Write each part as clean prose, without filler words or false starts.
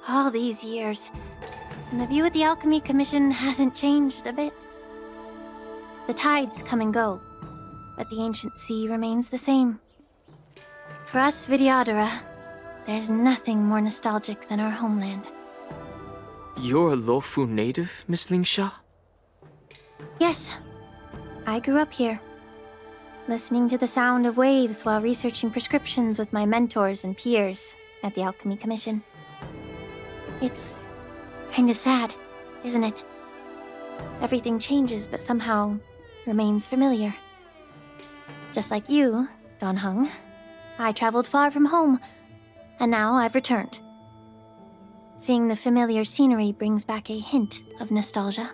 All these years, and the view at the Alchemy Commission hasn't changed a bit. The tides come and go, but the ancient sea remains the same. For us Vidyadhara, there's nothing more nostalgic than our homeland. You're a Lofu native, Miss Lingsha? Yes, I grew up here, listening to the sound of waves while researching prescriptions with my mentors and peers at the Alchemy Commission. It's kind of sad, isn't it? Everything changes, but somehow remains familiar. Just like you, Don Hung, I traveled far from home, and now I've returned. Seeing the familiar scenery brings back a hint of nostalgia.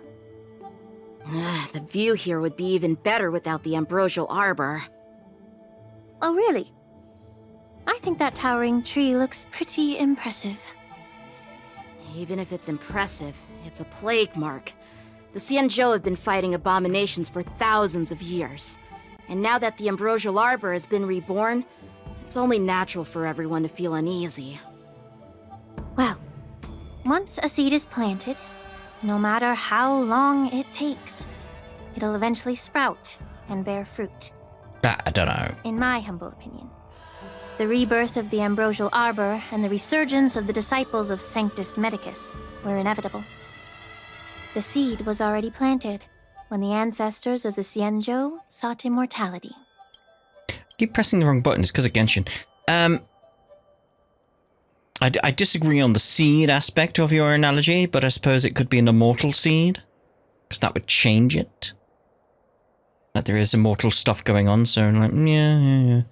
The view here would be even better without the ambrosial arbor. Oh, really? I think that towering tree looks pretty impressive. Even if it's impressive, it's a plague mark. The Xianzhou have been fighting abominations for thousands of years. And now that the ambrosial arbor has been reborn, it's only natural for everyone to feel uneasy. Well, once a seed is planted, no matter how long it takes, it'll eventually sprout and bear fruit. I don't know. In my humble opinion. The rebirth of the ambrosial arbor and the resurgence of the disciples of Sanctus Medicus were inevitable. The seed was already planted when the ancestors of the Xianzhou sought immortality. Keep pressing the wrong buttons because of Genshin. I disagree on the seed aspect of your analogy, but I suppose it could be an immortal seed, because that would change it. Like there is immortal stuff going on, so like, yeah.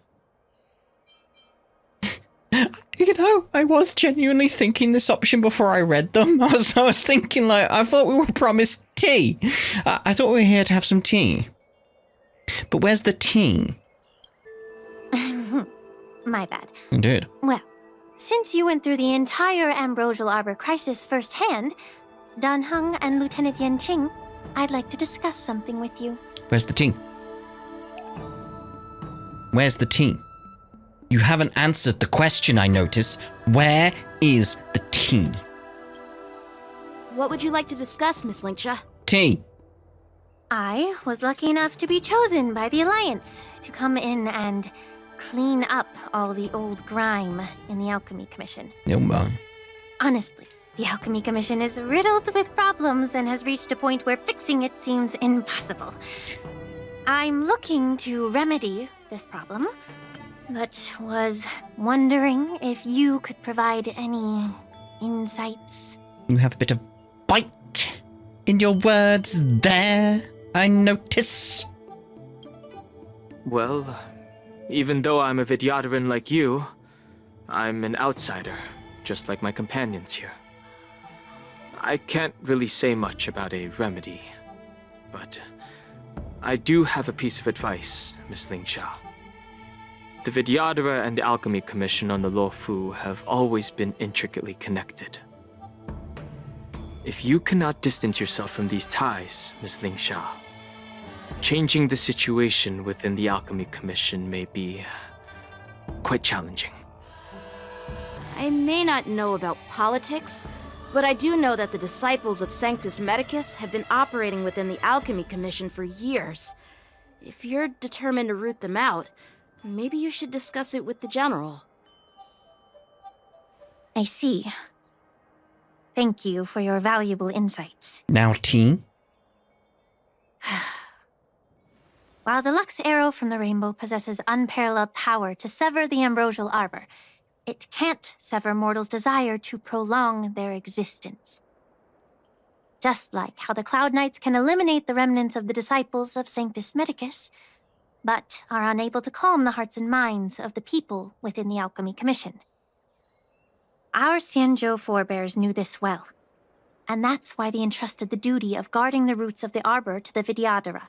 You know, I was genuinely thinking this option before I read them. I was thinking, like, I thought we were promised tea. I thought we were here to have some tea. But where's the tea? My bad. Indeed. Well, since you went through the entire ambrosial arbor crisis firsthand, Dan Heng and Lieutenant Yan Qing, I'd like to discuss something with you. Where's the tea? Where's the tea? You haven't answered the question, I notice. Where is the tea? What would you like to discuss, Miss Lingsha? Tea. I was lucky enough to be chosen by the Alliance to come in and clean up all the old grime in the Alchemy Commission. Oh my. Honestly, the Alchemy Commission is riddled with problems and has reached a point where fixing it seems impossible. I'm looking to remedy this problem, but was wondering if you could provide any insights. You have a bit of bite in your words there, I notice. Well, even though I'm a Vidyadharan like you, I'm an outsider, just like my companions here. I can't really say much about a remedy, but I do have a piece of advice, Miss Lingsha. The Vidyadhara and the Alchemy Commission on the Luofu have always been intricately connected. If you cannot distance yourself from these ties, Miss Lingsha, changing the situation within the Alchemy Commission may be quite challenging. I may not know about politics, but I do know that the disciples of Sanctus Medicus have been operating within the Alchemy Commission for years. If you're determined to root them out, maybe you should discuss it with the General. I see. Thank you for your valuable insights. Now tea? While the Lux Arrow from the Rainbow possesses unparalleled power to sever the ambrosial arbor, it can't sever mortals' desire to prolong their existence. Just like how the Cloud Knights can eliminate the remnants of the disciples of Sanctus Medicus, but are unable to calm the hearts and minds of the people within the Alchemy Commission. Our Xianzhou forebears knew this well, and that's why they entrusted the duty of guarding the roots of the arbor to the Vidyadhara.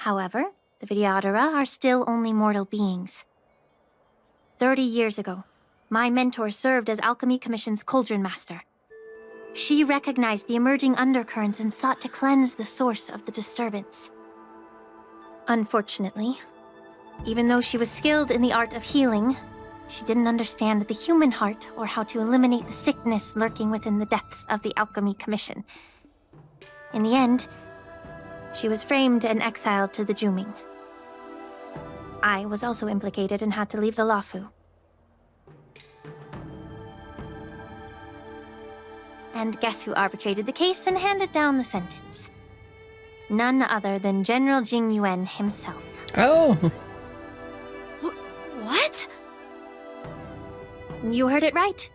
However, the Vidyadhara are still only mortal beings. 30 years ago, my mentor served as Alchemy Commission's Cauldron Master. She recognized the emerging undercurrents and sought to cleanse the source of the disturbance. Unfortunately, even though she was skilled in the art of healing, She didn't understand the human heart or how to eliminate the sickness lurking within the depths of the Alchemy Commission. In the end, she was framed and exiled to the Juming. I was also implicated and had to leave the Lafu. And guess who arbitrated the case and handed down the sentence? None other than General Jing Yuan himself. Oh. What? You heard it right.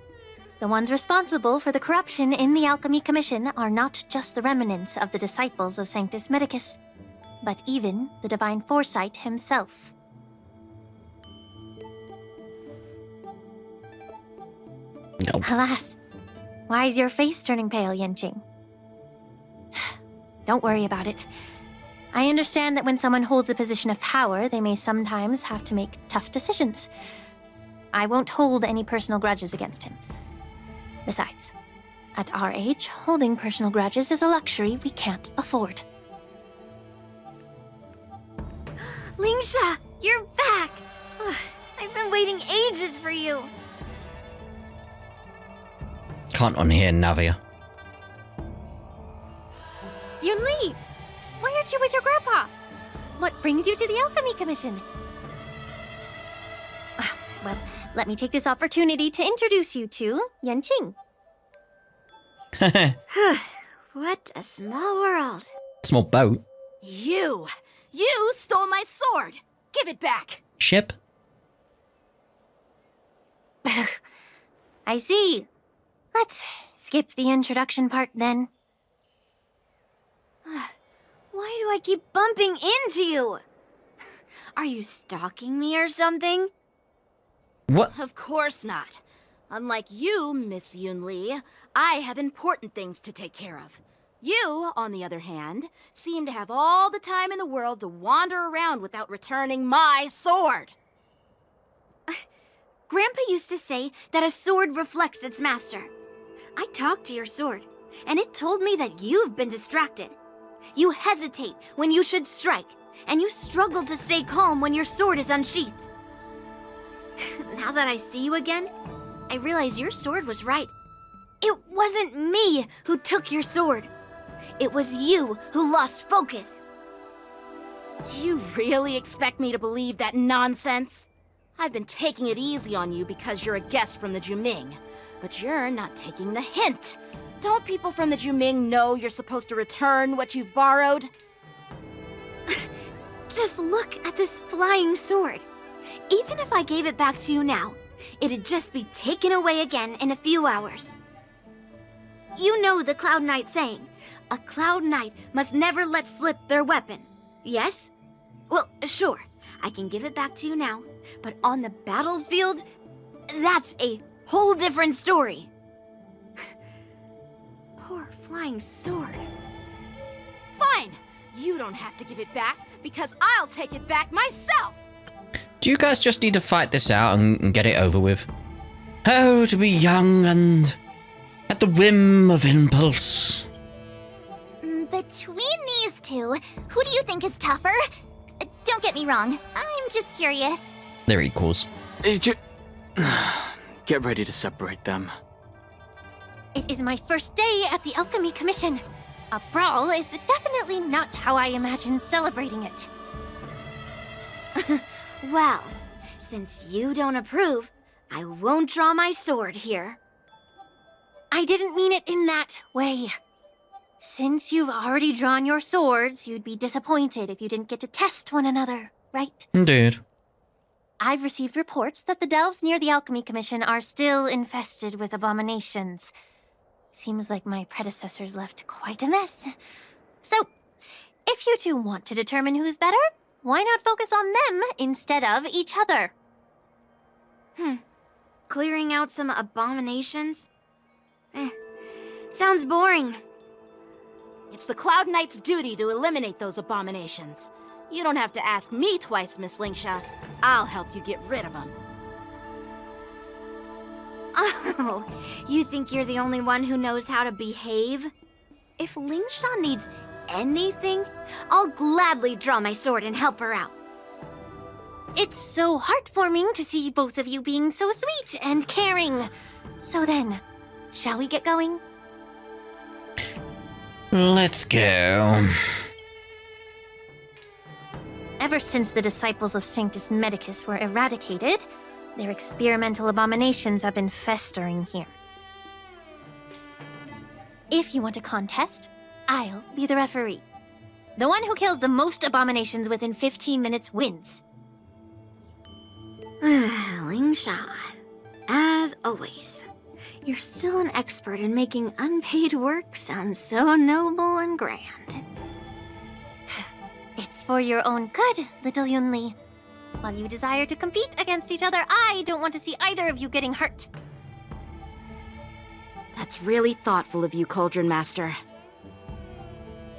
The ones responsible for the corruption in the Alchemy Commission are not just the remnants of the disciples of Sanctus Medicus, but even the Divine Foresight himself. Nope. Alas, why is your face turning pale, Yanqing? Don't worry about it. I understand that when someone holds a position of power, they may sometimes have to make tough decisions. I won't hold any personal grudges against him. Besides, at our age, holding personal grudges is a luxury we can't afford. Lingsha, you're back! I've been waiting ages for you. Can't unhear Navia. Yunli! Why aren't you with your grandpa? What brings you to the Alchemy Commission? Well, let me take this opportunity to introduce you to Yanqing. What a small world. Small boat. You stole my sword! Give it back! Ship. I see. Let's skip the introduction part then. Why do I keep bumping into you? Are you stalking me or something? What? Of course not. Unlike you, Miss Yunli, I have important things to take care of. You, on the other hand, seem to have all the time in the world to wander around without returning my sword. Grandpa used to say that a sword reflects its master. I talked to your sword, and it told me that you've been distracted. You hesitate when you should strike, and you struggle to stay calm when your sword is unsheathed. Now that I see you again, I realize your sword was right. It wasn't me who took your sword. It was you who lost focus. Do you really expect me to believe that nonsense? I've been taking it easy on you because you're a guest from the Juming, but you're not taking the hint. Don't people from the Juming know you're supposed to return what you've borrowed? Just look at this flying sword. Even if I gave it back to you now, it'd just be taken away again in a few hours. You know the Cloud Knight saying, a Cloud Knight must never let slip their weapon, yes? Well, sure, I can give it back to you now, but on the battlefield, that's a whole different story. Poor flying sword. Fine! You don't have to give it back, because I'll take it back myself! Do you guys just need to fight this out and get it over with? Oh, to be young and at the whim of impulse. Between these two, who do you think is tougher? Don't get me wrong, I'm just curious. They're equals. Get ready to separate them. It is my first day at the Alchemy Commission. A brawl is definitely not how I imagined celebrating it. Well, since you don't approve, I won't draw my sword here. I didn't mean it in that way. Since you've already drawn your swords, you'd be disappointed if you didn't get to test one another, right? Indeed. I've received reports that the delves near the Alchemy Commission are still infested with abominations. Seems like my predecessors left quite a mess. So, if you two want to determine who's better, why not focus on them instead of each other? Clearing out some abominations? Sounds boring. It's the Cloud Knight's duty to eliminate those abominations. You don't have to ask me twice, Miss Lingsha. I'll help you get rid of them. Oh, you think you're the only one who knows how to behave? If Lingsha needs anything, I'll gladly draw my sword and help her out. It's so heartwarming to see both of you being so sweet and caring. So then, shall we get going? Let's go. Ever since the disciples of Sanctus Medicus were eradicated, their experimental abominations have been festering here. If you want a contest, I'll be the referee. The one who kills the most abominations within 15 minutes wins. Lingsha, as always, you're still an expert in making unpaid work sound so noble and grand. It's for your own good, little Yunli. While you desire to compete against each other, I don't want to see either of you getting hurt. That's really thoughtful of you, Cauldron Master.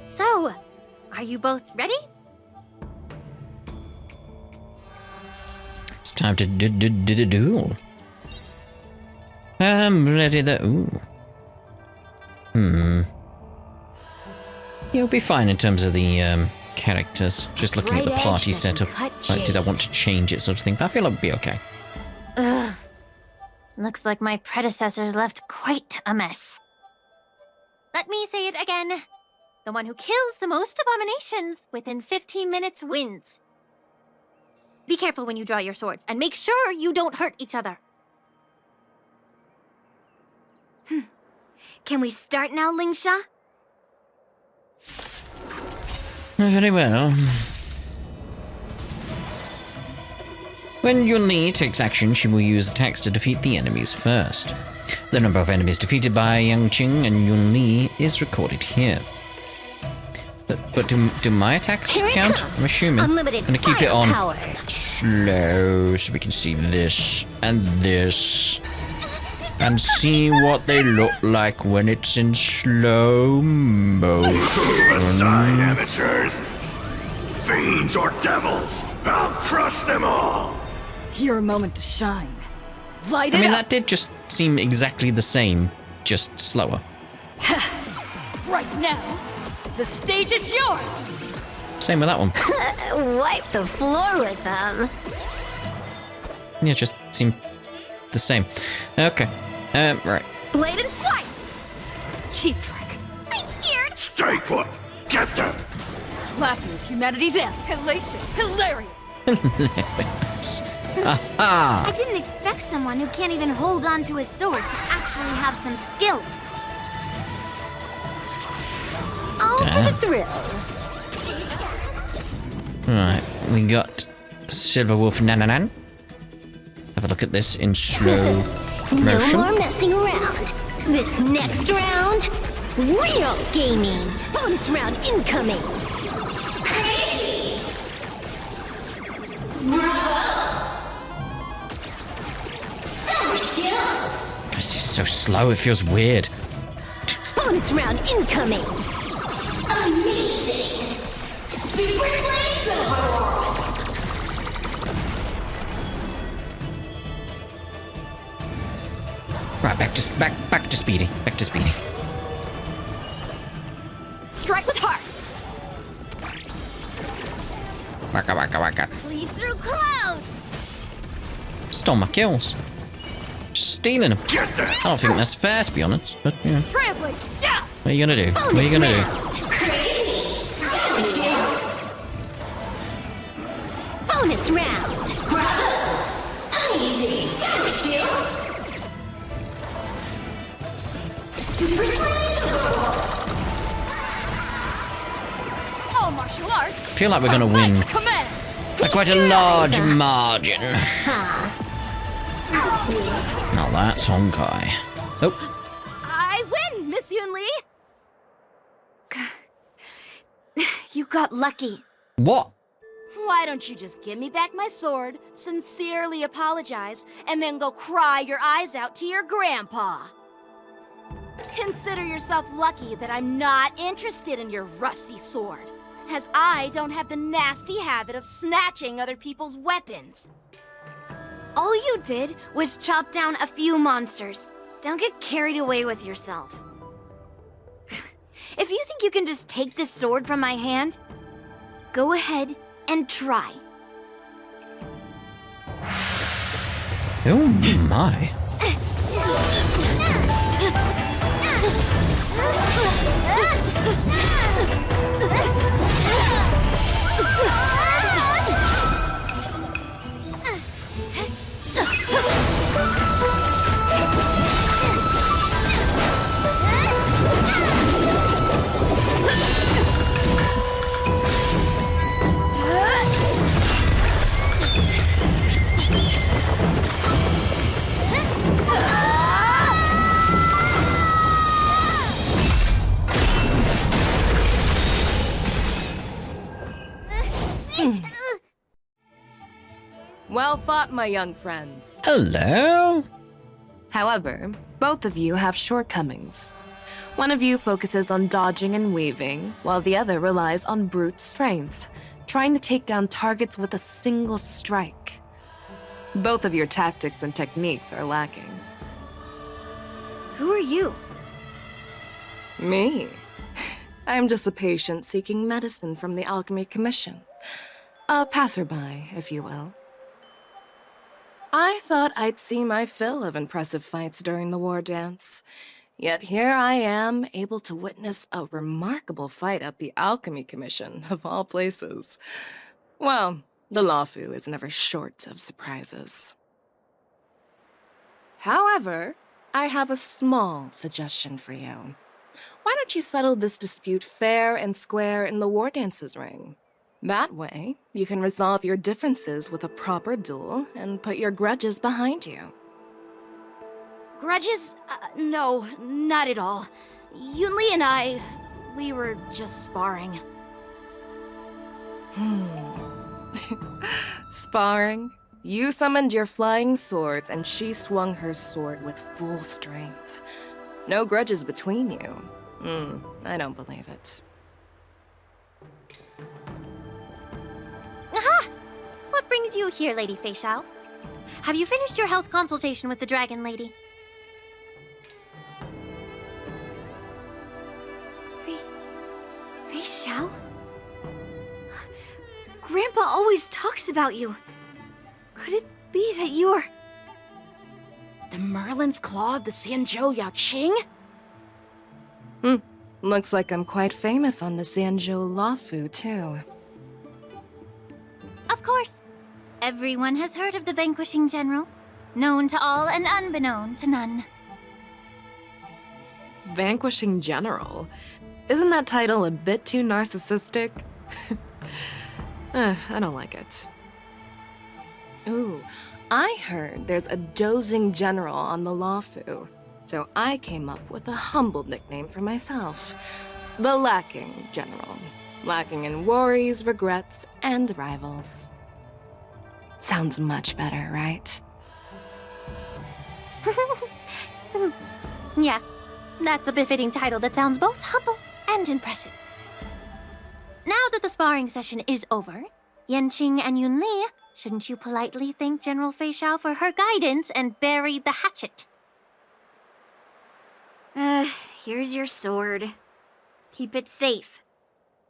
So, are you both ready? It's time to duel. I'm ready though. Ooh. It'll be fine in terms of the characters. Just looking at the party setup. Like, did I want to change it, sort of thing? But I feel it'll be okay. Ugh. Looks like my predecessors left quite a mess. Let me say it again. The one who kills the most abominations within 15 minutes wins. Be careful when you draw your swords, and make sure you don't hurt each other. Can we start now, Lingsha? Very well. When Yunli takes action, she will use attacks to defeat the enemies first. The number of enemies defeated by Yangqing and Yunli is recorded here. But do my attacks Here it count? comes. I'm assuming. Unlimited I'm gonna keep it on firepower. slow so we can see this and this. And see what they look like when it's in slow motion. Aside, amateurs! Fiends or devils! I'll crush them all! Your moment to shine. Light I it mean, up. that did just seem exactly the same, just slower. Right now, the stage is yours. Same with that one. Wipe the floor with them. Yeah, it just seemed the same. Okay. Right. Blade and flight! Cheap trick. I'm scared! Stay put! Get them! Laughing with humanity's end. Elation. Hilarious. Aha! I didn't expect someone who can't even hold on to his sword to actually have some skill. All Damn. for the thrill. Right, we got Silver Wolf Nananan. Have a look at this in slow motion. No more messing around. This next round, real gaming. Bonus round incoming. Crazy. Silver skills. This is so slow, it feels weird. Bonus round incoming. Amazing. Super Slay Silver Wolf. Right, back to Speedy. Back to Speedy. Strike with heart. Waka. Lead through clouds. Stole my kills. Just stealing them. Get them! I don't think that's fair, to be honest. But yeah, Trailblazer. Yeah. what are you gonna do? What are you gonna do? Crazy. Silver skills. Bonus round. Bravo. Amazing. Silver skills. Super Slay Silver Wolf. All martial arts. I feel like we're gonna win Command. by quite a large margin. Now that's Honkai. Oh, I win, Miss Yunli! You got lucky. what? Why don't you just give me back my sword, sincerely apologize, and then go cry your eyes out to your grandpa? Consider yourself lucky that I'm not interested in your rusty sword, as I don't have the nasty habit of snatching other people's weapons. All you did was chop down a few monsters. Don't get carried away with yourself. If you think you can just take this sword from my hand, go ahead and try. Oh my. Well fought, my young friends. Hello? However, both of you have shortcomings. One of you focuses on dodging and weaving, while the other relies on brute strength, trying to take down targets with a single strike. Both of your tactics and techniques are lacking. Who are you? Me? I'm just a patient seeking medicine from the Alchemy Commission. A passerby, if you will. I thought I'd see my fill of impressive fights during the war dance. Yet here I am, able to witness a remarkable fight at the Alchemy Commission, of all places. Well, the Lawfu is never short of surprises. However, I have a small suggestion for you. Why don't you settle this dispute fair and square in the war dance's ring? That way, you can resolve your differences with a proper duel and put your grudges behind you. Grudges? No, not at all. Yunli and I, we were just sparring. Sparring? You summoned your flying swords and she swung her sword with full strength. No grudges between you. I don't believe it. Aha! What brings you here, Lady Fei Xiao? Have you finished your health consultation with the Dragon Lady? Fei Xiao? Grandpa always talks about you. Could it be that you're... The Merlin's Claw of the Xianzhou Yaoqing? Looks like I'm quite famous on the Xianzhou Lawfu, too. Of course. Everyone has heard of the Vanquishing General. Known to all and unbeknown to none. Vanquishing General? Isn't that title a bit too narcissistic? I don't like it. Ooh, I heard there's a dozing general on the Lawfu, so I came up with a humble nickname for myself. The Lacking General. Lacking in worries, regrets, and rivals. Sounds much better, right? Yeah, that's a befitting title that sounds both humble and impressive. Now that the sparring session is over, Yanqing and Yunli, shouldn't you politely thank General Fei Xiao for her guidance and bury the hatchet? Here's your sword. Keep it safe.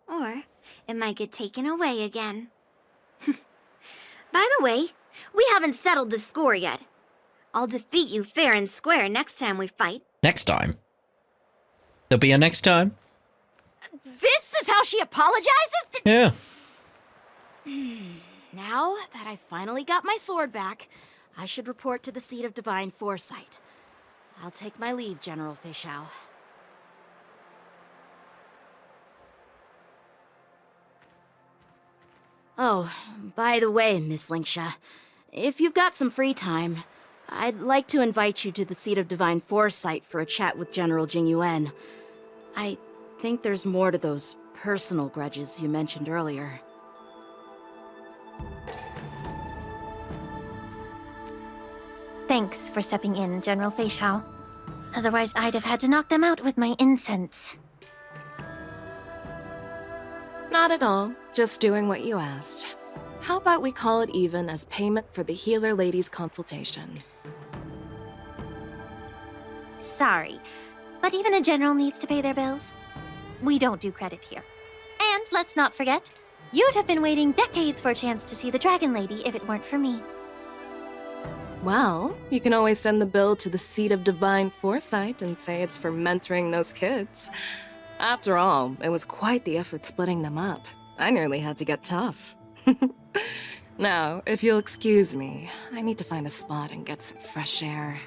Or it might get taken away again. By the way, we haven't settled the score yet. I'll defeat you fair and square next time we fight. Next time? There'll be a next time? This is how she apologizes? Yeah. Now that I finally got my sword back, I should report to the seat of divine foresight. I'll take my leave, General Fei Xiao. Oh, by the way, Miss Linksha, if you've got some free time, I'd like to invite you to the seat of divine foresight for a chat with General Jing Yuan. I think there's more to those personal grudges you mentioned earlier. Thanks for stepping in, General Fei Xiao. Otherwise, I'd have had to knock them out with my incense. Not at all. Just doing what you asked. How about we call it even as payment for the healer lady's consultation? Sorry, but even a general needs to pay their bills. We don't do credit here. And let's not forget, you'd have been waiting decades for a chance to see the Dragon Lady if it weren't for me. Well, you can always send the bill to the seat of divine foresight and say it's for mentoring those kids. After all, it was quite the effort splitting them up. I nearly had to get tough. Now, if you'll excuse me, I need to find a spot and get some fresh air.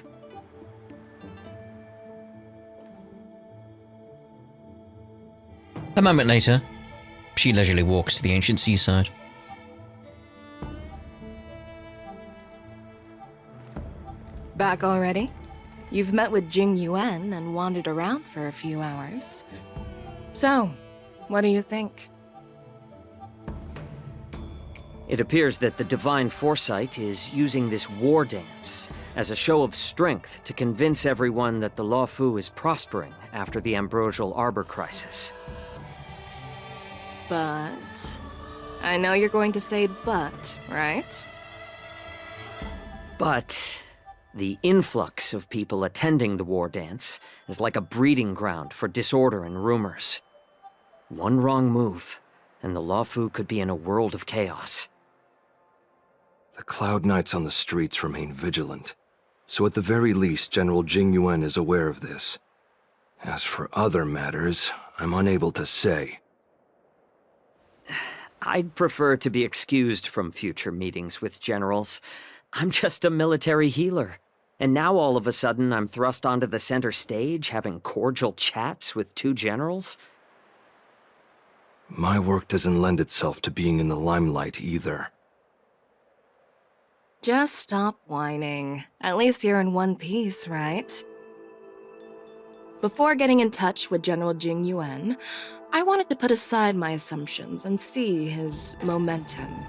A moment later, she leisurely walks to the ancient seaside. Back already? You've met with Jing Yuan and wandered around for a few hours. So, what do you think? It appears that the Divine Foresight is using this war dance as a show of strength to convince everyone that the Luofu is prospering after the Ambrosial Arbor crisis. But... I know you're going to say but, right? But the influx of people attending the war dance is like a breeding ground for disorder and rumors. One wrong move, and the Luofu could be in a world of chaos. The Cloud Knights on the streets remain vigilant, so at the very least General Jing Yuan is aware of this. As for other matters, I'm unable to say. I'd prefer to be excused from future meetings with generals. I'm just a military healer. And now all of a sudden I'm thrust onto the center stage having cordial chats with two generals? My work doesn't lend itself to being in the limelight either. Just stop whining. At least you're in one piece, right? Before getting in touch with General Jing Yuan, I wanted to put aside my assumptions and see his momentum.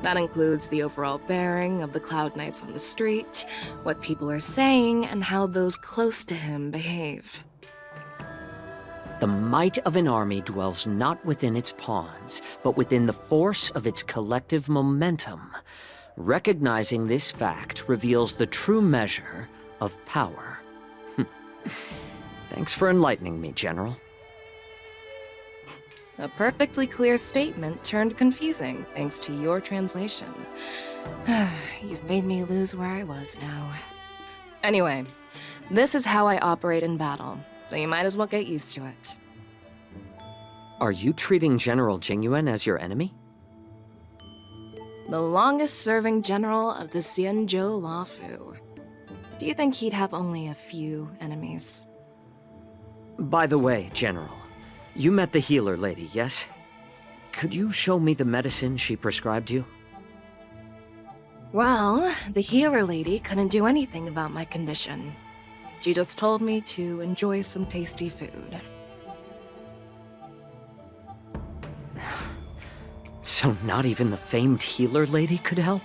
That includes the overall bearing of the Cloud Knights on the street, what people are saying, and how those close to him behave. The might of an army dwells not within its pawns, but within the force of its collective momentum. Recognizing this fact reveals the true measure of power. Thanks for enlightening me, General. A perfectly clear statement turned confusing thanks to your translation. You've made me lose where I was now. Anyway, this is how I operate in battle, so you might as well get used to it. Are you treating General Jing Yuan as your enemy? The longest-serving general of the Xianzhou Luofu. Do you think he'd have only a few enemies? By the way, General, you met the healer lady, yes? Could you show me the medicine she prescribed you? Well, the healer lady couldn't do anything about my condition. She just told me to enjoy some tasty food. So not even the famed healer lady could help?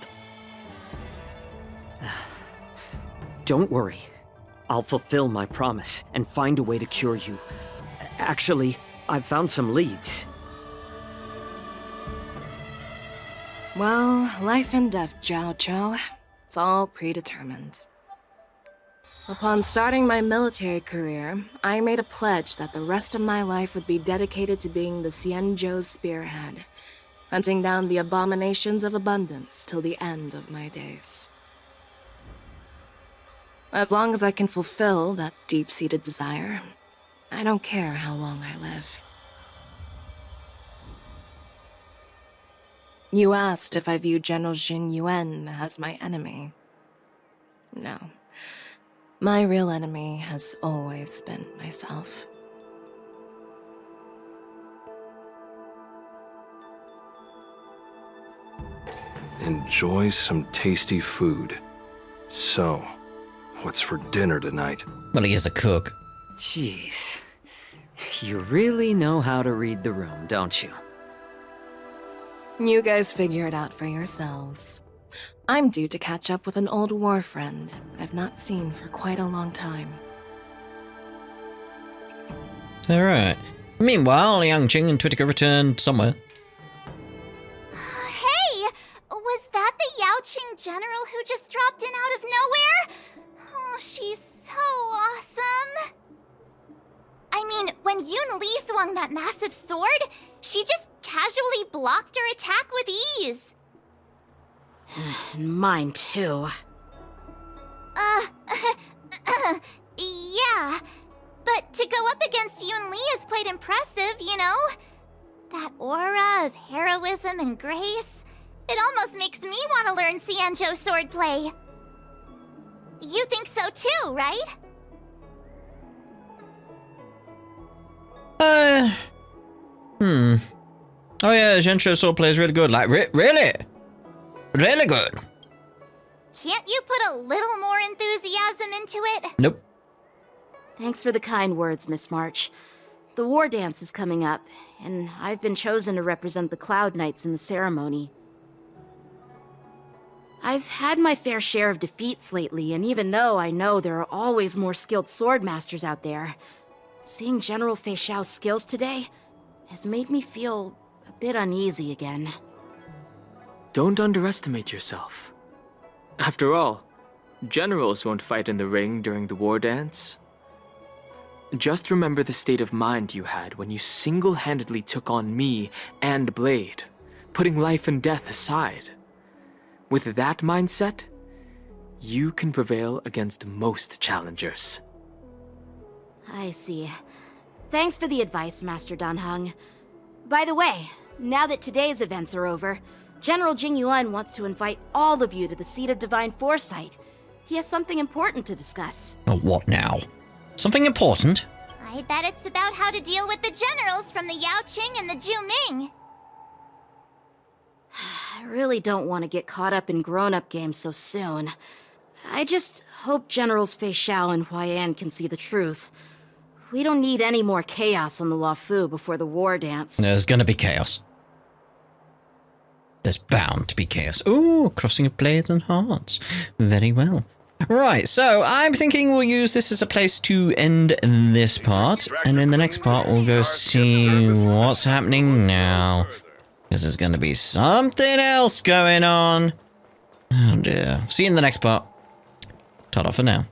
Don't worry. I'll fulfill my promise and find a way to cure you. Actually, I've found some leads. Well, life and death, Zhao Chou. It's all predetermined. Upon starting my military career, I made a pledge that the rest of my life would be dedicated to being the Xianzhou's spearhead, hunting down the abominations of abundance till the end of my days. As long as I can fulfill that deep-seated desire, I don't care how long I live. You asked if I view General Jing Yuan as my enemy. No. My real enemy has always been myself. Enjoy some tasty food. So, what's for dinner tonight? Well, he is a cook. Jeez. You really know how to read the room, don't you? You guys figure it out for yourselves. I'm due to catch up with an old war friend I've not seen for quite a long time. Alright. Meanwhile, young Jing and TweetGamer returned somewhere. Hey! Was that the Yaoqing general who just dropped in out of nowhere? Oh, she's so awesome! I mean, when Yun Li swung that massive sword, she just casually blocked her attack with ease. Mine too. Yeah. But to go up against Yoon Lee is quite impressive, you know? That aura of heroism and grace. It almost makes me want to learn Xianzhou swordplay. You think so too, right? Oh yeah, Xianzhou swordplay is really good. Like, really? Really good. Can't you put a little more enthusiasm into it? Nope. Thanks for the kind words, Miss March. The war dance is coming up, and I've been chosen to represent the Cloud Knights in the ceremony. I've had my fair share of defeats lately, and even though I know there are always more skilled swordmasters out there, seeing General Fei Xiao's skills today has made me feel a bit uneasy again. Don't underestimate yourself. After all, generals won't fight in the ring during the war dance. Just remember the state of mind you had when you single-handedly took on me and Blade, putting life and death aside. With that mindset, you can prevail against most challengers. I see. Thanks for the advice, Master Dan Heng. By the way, now that today's events are over, General Jing Yuan wants to invite all of you to the Seat of Divine Foresight. He has something important to discuss. Oh, what now? Something important? I bet it's about how to deal with the generals from the Yao Qing and the Ju Ming. I really don't want to get caught up in grown-up games so soon. I just hope Generals Fei Xiao and Huaiyan can see the truth. We don't need any more chaos on the Luofu before the war dance. There's gonna be chaos. There's bound to be chaos. Ooh, crossing of blades and hearts. Very well. Right, so I'm thinking we'll use this as a place to end this part, and in the next part we'll go see what's happening now. Because there's going to be something else going on. Oh dear. See you in the next part. Ta-da for now.